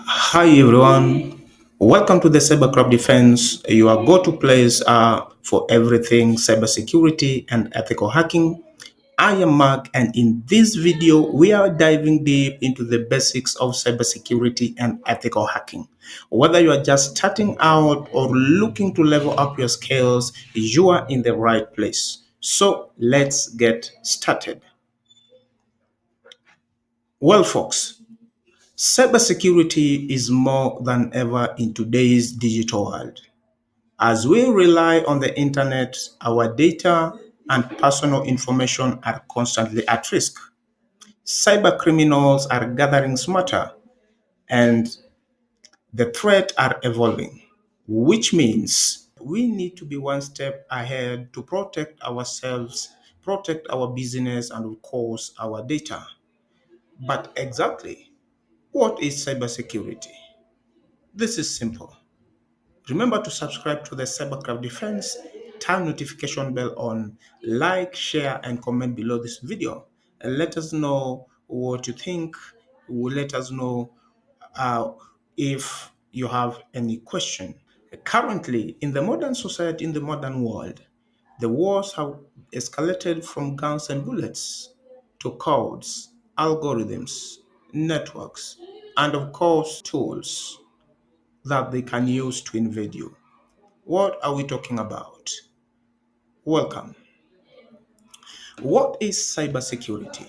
Hi everyone, welcome to the Cybercraft Defense, your go-to place for everything cybersecurity and ethical hacking. I am Mark, and in this video, we are diving deep into the basics of cybersecurity and ethical hacking. Whether you are just starting out or looking to level up your skills, you are in the right place. So let's get started. Well, folks, cybersecurity is more than ever in today's digital world. As we rely on the internet, our data and personal information are constantly at risk. Cyber criminals are gathering smarter and the threats are evolving, which means we need to be one step ahead to protect ourselves, protect our business, and of course, our data. But exactly what is cybersecurity? This is simple. Remember to subscribe to the Cybercraft Defense, turn notification bell on, like, share, and comment below this video. And let us know what you think. Let us know uh, if you have any question. Currently, in the modern society, in the modern world, the wars have escalated from guns and bullets to codes, algorithms, networks, and of course, tools that they can use to invade you. What are we talking about? Welcome. What is cybersecurity?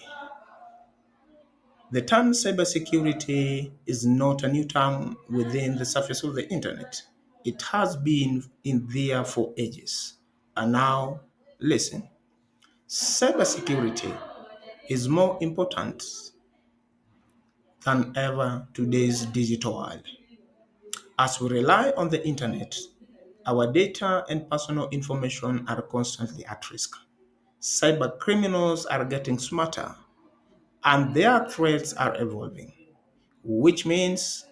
The term cybersecurity is not a new term within the surface of the internet. It has been in there for ages. And now, listen, cybersecurity is more important than ever today's digital world. As we rely on the internet, our data and personal information are constantly at risk. Cyber criminals are getting smarter and their threats are evolving, which means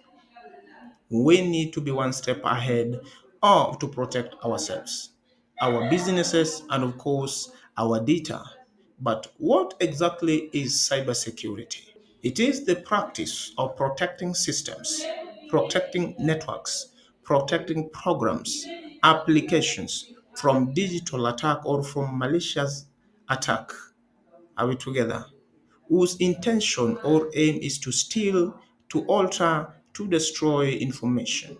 we need to be one step ahead or to protect ourselves, our businesses, and of course, our data. But what exactly is cybersecurity? It is the practice of protecting systems, protecting networks, protecting programs, applications from digital attack or from malicious attack. Are we together? Whose intention or aim is to steal, to alter, to destroy information.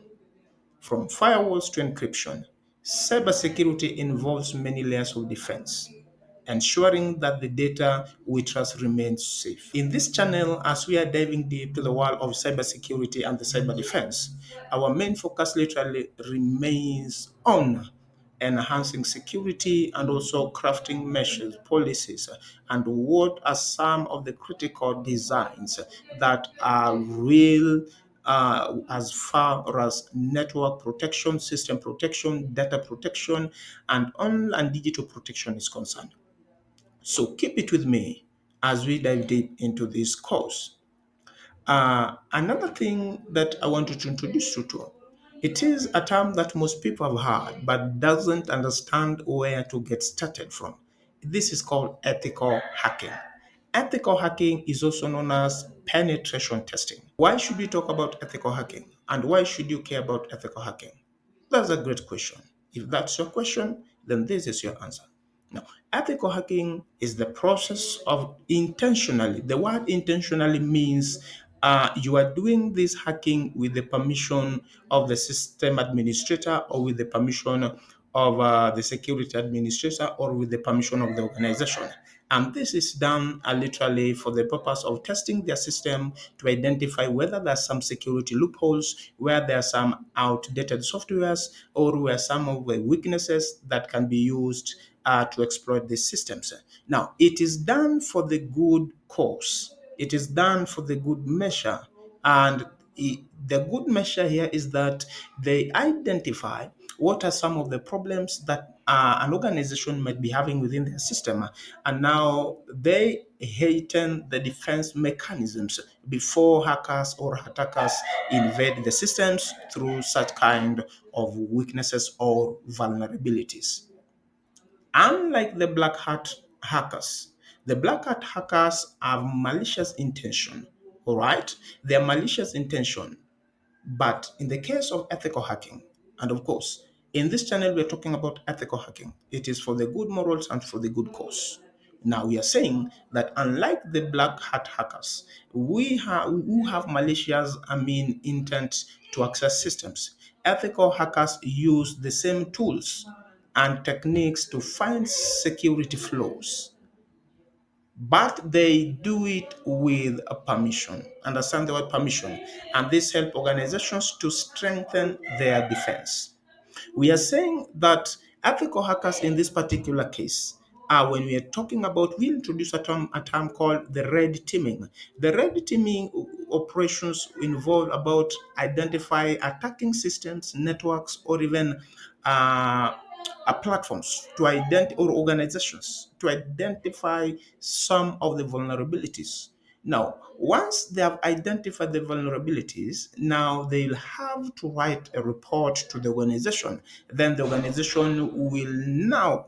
From firewalls to encryption, cybersecurity involves many layers of defense, ensuring that the data we trust remains safe. In this channel, as we are diving deep to the world of cybersecurity and the cyber defense, our main focus literally remains on enhancing security and also crafting measures, policies, and what are some of the critical designs that are real as far as network protection, system protection, data protection, and online and digital protection is concerned. So keep it with me as we dive deep into this course. Another thing that I wanted to introduce you to, it is a term that most people have heard but doesn't understand where to get started from. This is called ethical hacking. Ethical hacking is also known as penetration testing. Why should we talk about ethical hacking? And why should you care about ethical hacking? That's a great question. If that's your question, then this is your answer. Now, ethical hacking is the process of intentionally, the word intentionally means you are doing this hacking with the permission of the system administrator or with the permission of the security administrator or with the permission of the organization. And this is done literally for the purpose of testing their system to identify whether there are some security loopholes, where there are some outdated softwares, or where some of the weaknesses that can be used to exploit these systems. Now, it is done for the good cause. It is done for the good measure. And the good measure here is that they identify what are some of the problems that an organization might be having within their system. And now they heighten the defense mechanisms before hackers or attackers invade the systems through such kind of weaknesses or vulnerabilities. Unlike the black hat hackers, the black hat hackers have malicious intention, All right, their malicious intention. But in the case of ethical hacking, and of course, in this channel, we're talking about ethical hacking. It is for the good morals and for the good cause. Now, we are saying that unlike the black hat hackers, who have malicious, intent to access systems, ethical hackers use the same tools and techniques to find security flaws, but they do it with a permission. Understand the word permission. And this helps organizations to strengthen their defense. We are saying that ethical hackers in this particular case are when we are talking about, we introduce a term called the red teaming. The red teaming operations involve about identify attacking systems, networks, or even uh, platforms to identify, or organizations to identify some of the vulnerabilities. Now, once they have identified the vulnerabilities, now they'll have to write a report to the organization. Then the organization will now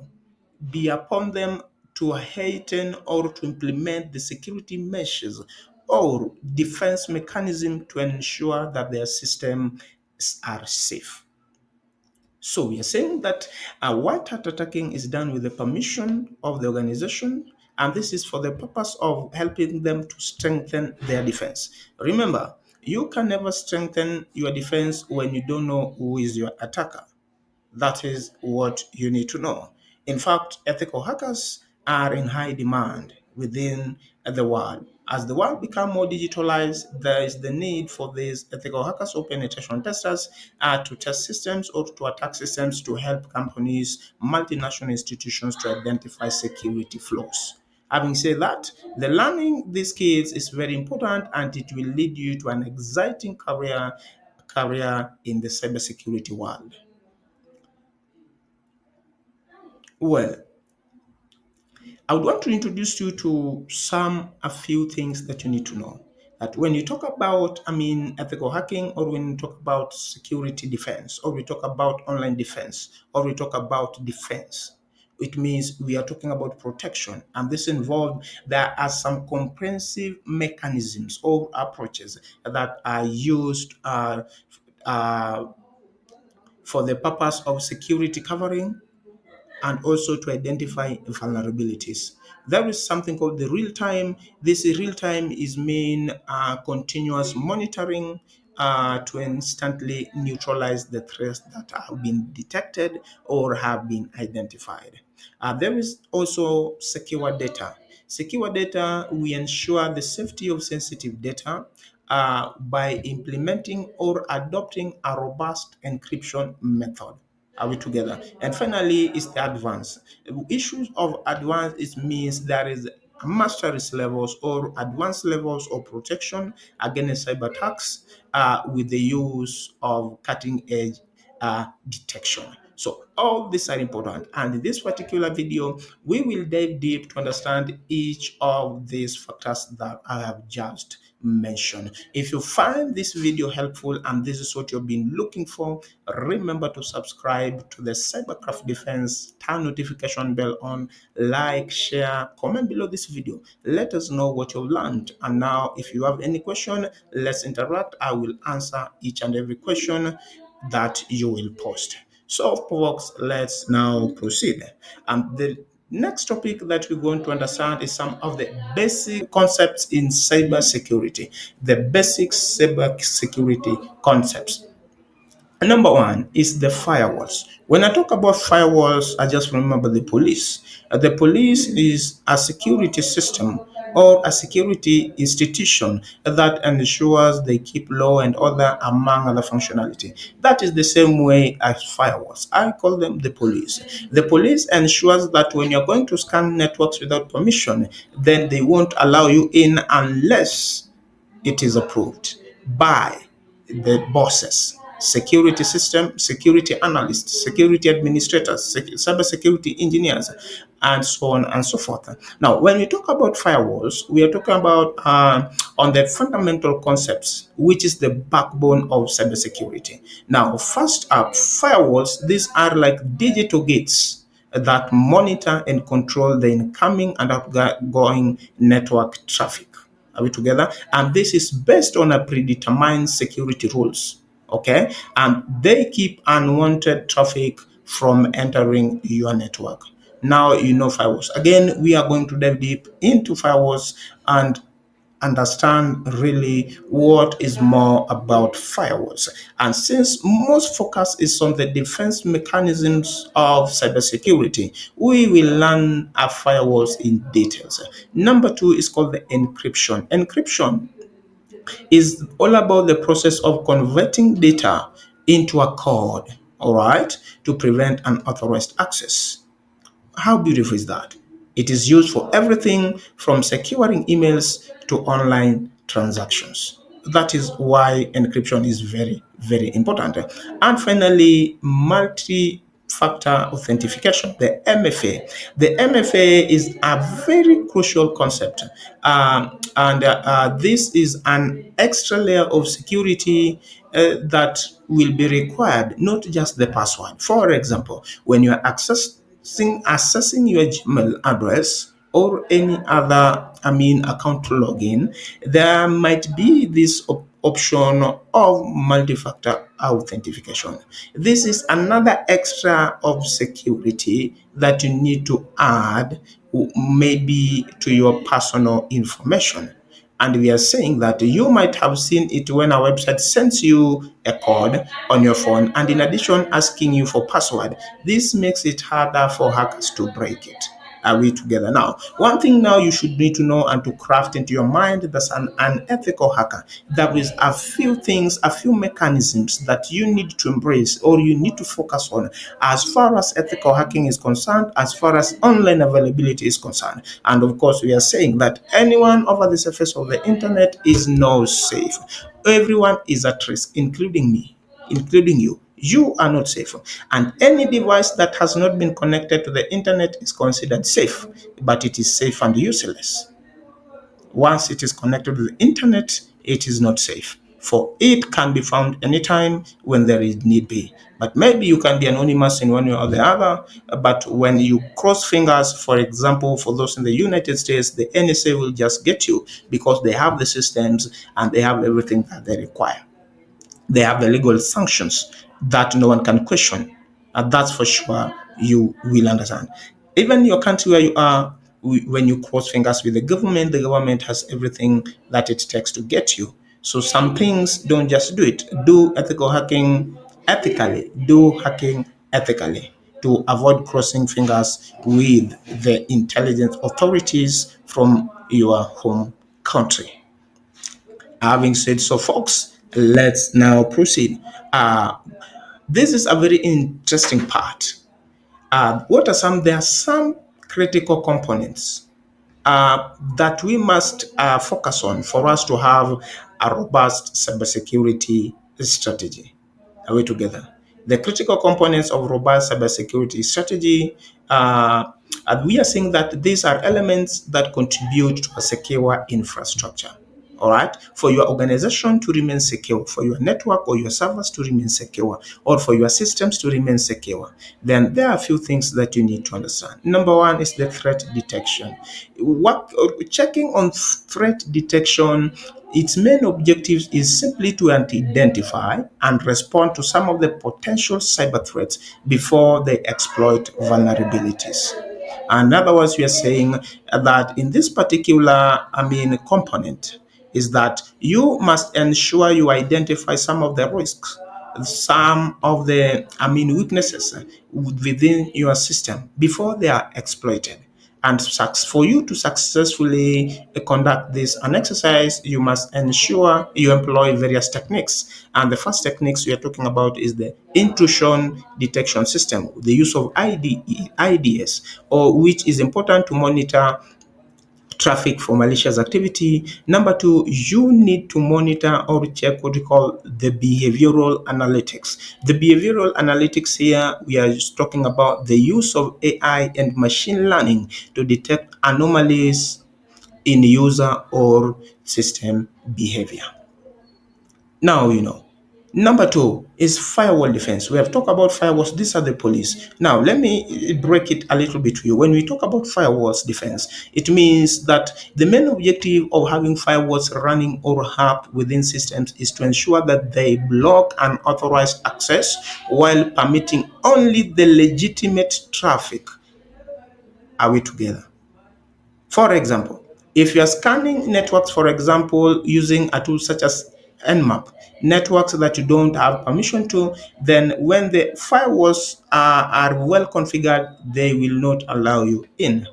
be upon them to heighten or to implement the security measures or defense mechanism to ensure that their systems are safe. So we are saying that white hat attacking is done with the permission of the organization, and this is for the purpose of helping them to strengthen their defense. Remember, you can never strengthen your defense when you don't know who is your attacker. That is what you need to know. In fact, ethical hackers are in high demand within the world. As the world becomes more digitalized, there is the need for these ethical hackers or penetration testers to test systems or to attack systems to help companies, multinational institutions to identify security flaws. Having said that, the learning these skills is very important and it will lead you to an exciting career in the cybersecurity world. Well, I would want to introduce you to a few things that you need to know. That when you talk about, ethical hacking, or when you talk about security defense, or we talk about online defense, or we talk about defense, it means we are talking about protection. And this involves, there are some comprehensive mechanisms or approaches that are used uh, for the purpose of security covering and also to identify vulnerabilities. There is something called the real time. This real time is mean continuous monitoring to instantly neutralize the threats that have been detected or have been identified. There is also secure data. Secure data, we ensure the safety of sensitive data by implementing or adopting a robust encryption method. Are we together? And finally, is the advance. Issues of advance, it means there is mastery levels or advanced levels of protection against cyber attacks with the use of cutting edge detection. So all these are important. And in this particular video, we will dive deep to understand each of these factors that I have just mentioned. If you find this video helpful and this is what you've been looking for, remember to subscribe to the Cybercraft Defense, turn notification bell on, like, share, comment below this video. Let us know what you've learned. And now, if you have any question, let's interact. I will answer each and every question that you will post. So, folks, let's now proceed. The next topic that we're going to understand is some of the basic concepts in cybersecurity, the basic cybersecurity concepts. Number one is the firewalls. When I talk about firewalls, I just remember the police. The police is a security system or a security institution that ensures they keep law and order among other functionality. That is the same way as firewalls. I call them the police. The police ensures that when you're going to scan networks without permission, then they won't allow you in unless it is approved by the bosses, security system, security analysts, security administrators, cyber security engineers, and so on and so forth. Now, when we talk about firewalls, we are talking about on the fundamental concepts, which is the backbone of cybersecurity. Now, first up, firewalls, these are like digital gates that monitor and control the incoming and outgoing network traffic. Are we together? And this is based on a predetermined security rules. Okay, and they keep unwanted traffic from entering your network. Now you know firewalls. Again, we are going to dive deep into firewalls and understand really what is more about firewalls. And since most focus is on the defense mechanisms of cybersecurity, we will learn our firewalls in details. Number two is called the encryption. Encryption is all about the process of converting data into a code, all right, to prevent unauthorized access. How beautiful is that? It is used for everything from securing emails to online transactions. That is why encryption is very, very important. And finally, multi factor authentication, the MFA. The MFA is a very crucial concept. And this is an extra layer of security that will be required, not just the password. For example, when you are accessing your Gmail address or any other, account login, there might be this option of multi-factor authentication. This is another extra of security that you need to add, maybe to your personal information. And we are saying that you might have seen it when a website sends you a code on your phone and in addition asking you for password. This makes it harder for hackers to break it. Are we together now? One thing now you should need to know and to craft into your mind that's an unethical hacker. There is a few things, a few mechanisms that you need to embrace or you need to focus on as far as ethical hacking is concerned, as far as online availability is concerned. And of course, we are saying that anyone over the surface of the internet is no safe. Everyone is at risk, including me, including you. You are not safe. And any device that has not been connected to the internet is considered safe, but it is safe and useless. Once it is connected to the internet, it is not safe. For it can be found anytime when there is need be. But maybe you can be anonymous in one way or the other. But when you cross fingers, for example, for those in the United States, the NSA will just get you because they have the systems and they have everything that they require. They have the legal sanctions that no one can question. And that's for sure you will understand. Even your country where you are, when you cross fingers with the government has everything that it takes to get you. So some things don't just do it. Do ethical hacking ethically. Do hacking ethically to avoid crossing fingers with the intelligence authorities from your home country. Having said so, folks, let's now proceed. This is a very interesting part. What are some? There are some critical components that we must focus on for us to have a robust cybersecurity strategy. Are we together? The critical components of robust cybersecurity strategy, and we are saying that these are elements that contribute to a secure infrastructure. All right, for your organization to remain secure, for your network or your servers to remain secure, or for your systems to remain secure, then there are a few things that you need to understand. Number one is the threat detection. What checking on threat detection, its main objective is simply to identify and respond to some of the potential cyber threats before they exploit vulnerabilities. In other words, we are saying that in this particular, component is that you must ensure you identify some of the risks, some of the, weaknesses within your system before they are exploited. And for you to successfully conduct this an exercise, you must ensure you employ various techniques. And the first techniques we are talking about is the intrusion detection system, the use of IDS, or which is important to monitor traffic for malicious activity. Number two, you need to monitor or check what we call the behavioral analytics. The behavioral analytics here, we are just talking about the use of AI and machine learning to detect anomalies in user or system behavior. Now, Number two is firewall defense. We have talked about firewalls. These are the police. Now, let me break it a little bit for you. When we talk about firewalls defense, it means that the main objective of having firewalls running or up within systems is to ensure that they block unauthorized access while permitting only the legitimate traffic. Are we together? For example, if you are scanning networks, for example, using a tool such as Nmap, networks that you don't have permission to, then when the firewalls are well configured, they will not allow you in.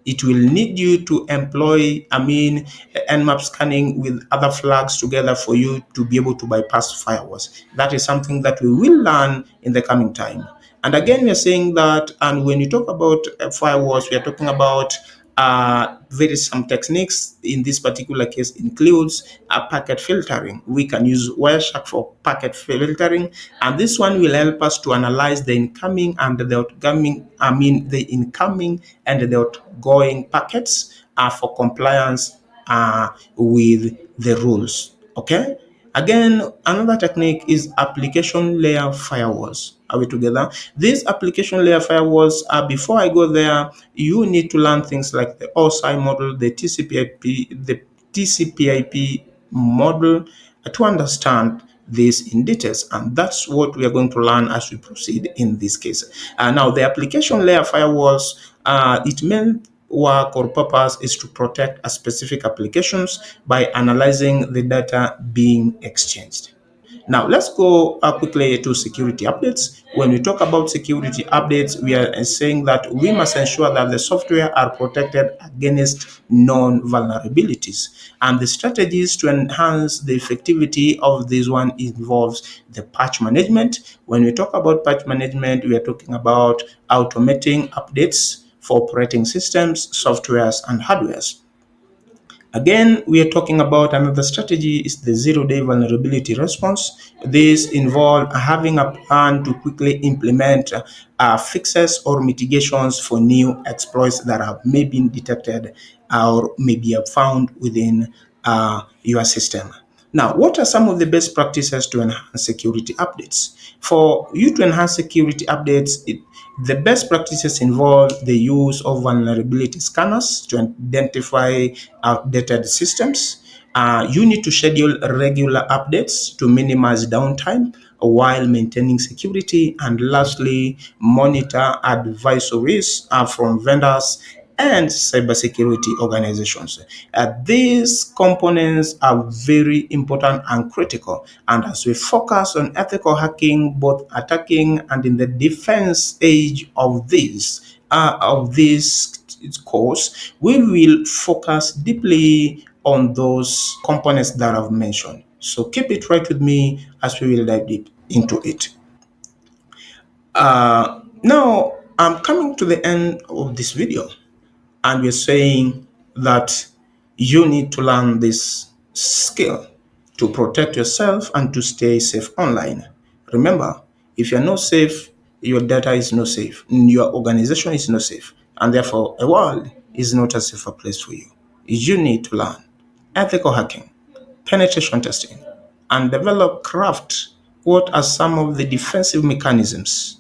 It will need you to employ, Nmap scanning with other flags together for you to be able to bypass firewalls. That is something that we will learn in the coming time. And again, we are saying that, and when you talk about firewalls, we are talking about there is some techniques in this particular case includes packet filtering. We can use Wireshark for packet filtering, and this one will help us to analyze the incoming and the outgoing, the incoming and the outgoing packets for compliance with the rules. Okay. Again, another technique is application layer firewalls. Are we together? These application layer firewalls, before I go there, you need to learn things like the OSI model, the TCP/IP model to understand this in details, and that's what we are going to learn as we proceed in this case. Now, the application layer firewalls, it main work or purpose is to protect a specific applications by analyzing the data being exchanged. Now, let's go quickly to security updates. When we talk about security updates, we are saying that we must ensure that the software are protected against known vulnerabilities. And the strategies to enhance the effectivity of this one involves the patch management. When we talk about patch management, we are talking about automating updates for operating systems, softwares, and hardwares. Again, we are talking about another strategy is the zero-day vulnerability response. This involves having a plan to quickly implement fixes or mitigations for new exploits that have maybe been detected or maybe have found within your system. Now, what are some of the best practices to enhance security updates? For you to enhance security updates, the best practices involve the use of vulnerability scanners to identify outdated systems. You need to schedule regular updates to minimize downtime while maintaining security. And lastly, monitor advisories from vendors and cybersecurity organizations. These components are very important and critical. And as we focus on ethical hacking, both attacking and in the defense age of this course, we will focus deeply on those components that I've mentioned. So keep it right with me as we will dive deep into it. Now, I'm coming to the end of this video, and we're saying that you need to learn this skill to protect yourself and to stay safe online. Remember, if you're not safe, your data is not safe, your organization is not safe, and therefore a world is not a safer place for you. You need to learn ethical hacking, penetration testing, and develop craft. What are some of the defensive mechanisms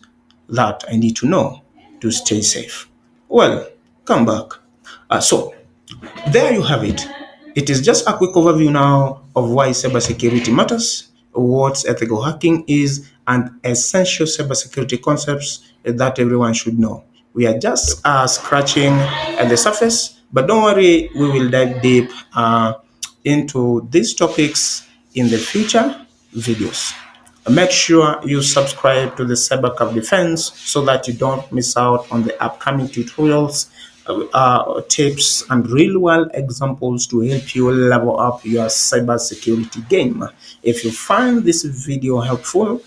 that I need to know to stay safe? Well, come back. So there you have it. It is just a quick overview now of why cybersecurity matters, what ethical hacking is, and essential cybersecurity concepts that everyone should know. We are just scratching at the surface, but don't worry, we will dive deep into these topics in the future videos. Make sure you subscribe to the Cybercraft Defense so that you don't miss out on the upcoming tutorials, tips, and real-world examples to help you level up your cybersecurity game. If you find this video helpful,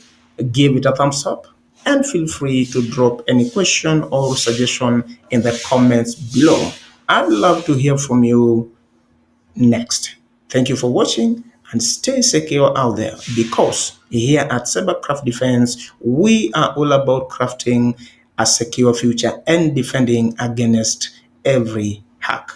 give it a thumbs up and feel free to drop any question or suggestion in the comments below. I'd love to hear from you next. Thank you for watching and stay secure out there, because here at Cybercraft Defense, we are all about crafting a secure future and defending against every hack.